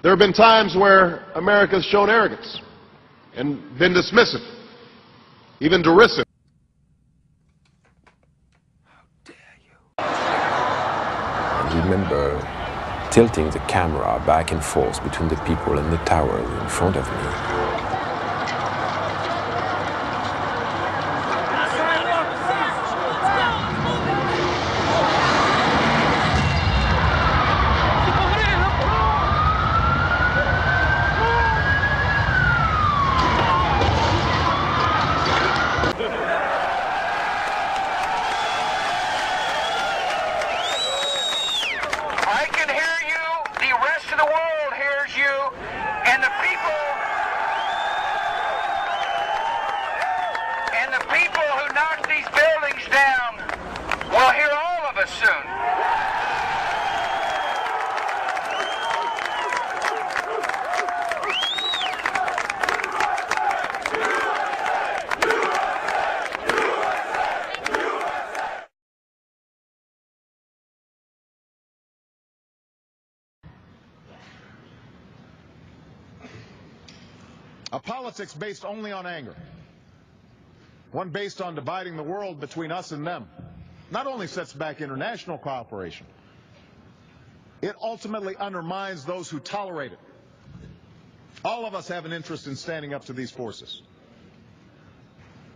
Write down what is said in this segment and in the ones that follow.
There have been times where America has shown arrogance and been dismissive, even derisive. I remember tilting the camera back and forth between the people and the tower in front of me. I can hear you, the rest of the world hears you, and the people who knocked these buildings down will hear all of us soon. A politics based only on anger, one based on dividing the world between us and them, not only sets back international cooperation, it ultimately undermines those who tolerate it. All of us have an interest in standing up to these forces.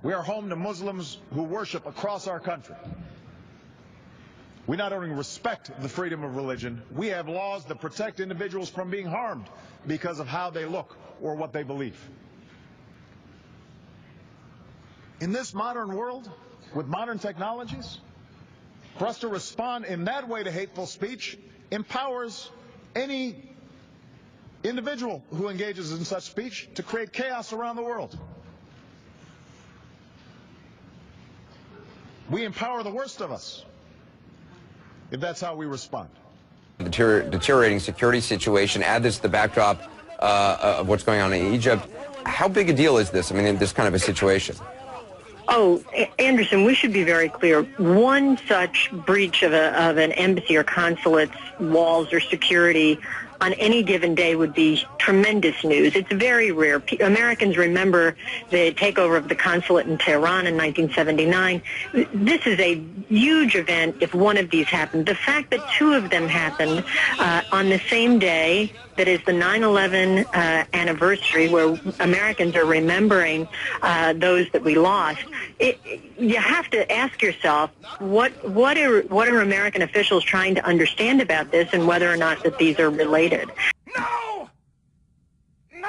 We are home to Muslims who worship across our country. We not only respect the freedom of religion, we have laws that protect individuals from being harmed because of how they look or what they believe. In this modern world, with modern technologies, for us to respond in that way to hateful speech empowers any individual who engages in such speech to create chaos around the world. We empower the worst of us if that's how we respond. Deteriorating security situation, add this to the backdrop of what's going on in Egypt. How big a deal is this, I mean, in this kind of a situation? Oh, Anderson, we should be very clear. One such breach of an embassy or consulate's walls or security on any given day would be tremendous news. It's very rare. Americans remember the takeover of the consulate in Tehran in 1979. This is a huge event if one of these happened. The fact that two of them happened on the same day, that is the 9/11 anniversary, where Americans are remembering those that we lost. You have to ask yourself, what are American officials trying to understand about this, and whether or not that these are related. No! No!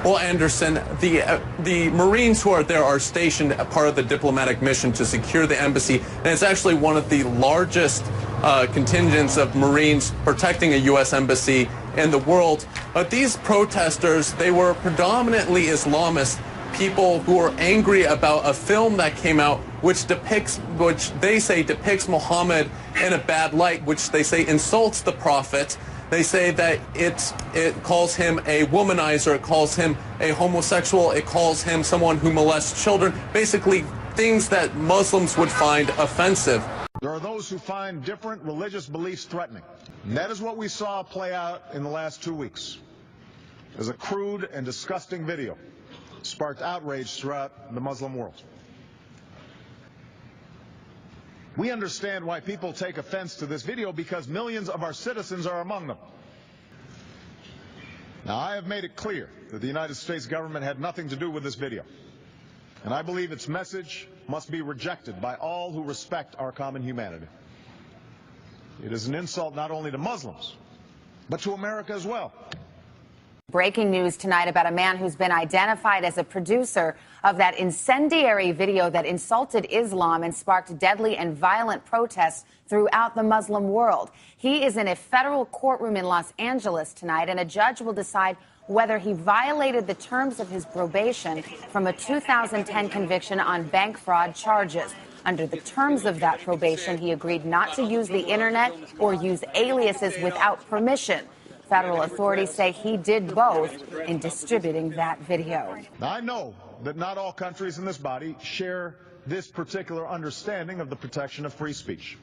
Well, Anderson, the Marines who are there are stationed as part of the diplomatic mission to secure the embassy, and it's actually one of the largest contingents of Marines protecting a U.S. embassy in the world. But these protesters, they were predominantly Islamist people who were angry about a film that came out which they say depicts Muhammad in a bad light, which they say insults the Prophet. They say that it calls him a womanizer, it calls him a homosexual, it calls him someone who molests children, basically things that Muslims would find offensive. There are those who find different religious beliefs threatening. And that is what we saw play out in the last 2 weeks. As a crude and disgusting video sparked outrage throughout the Muslim world. We understand why people take offense to this video, because millions of our citizens are among them. Now, I have made it clear that the United States government had nothing to do with this video, and I believe its message must be rejected by all who respect our common humanity. It is an insult not only to Muslims, but to America as well. Breaking news tonight about a man who's been identified as a producer of that incendiary video that insulted Islam and sparked deadly and violent protests throughout the Muslim world. He is in a federal courtroom in Los Angeles tonight, and a judge will decide whether he violated the terms of his probation from a 2010 conviction on bank fraud charges. Under the terms of that probation, he agreed not to use the internet or use aliases without permission. Federal authorities say he did both in distributing that video. Now, I know that not all countries in this body share this particular understanding of the protection of free speech.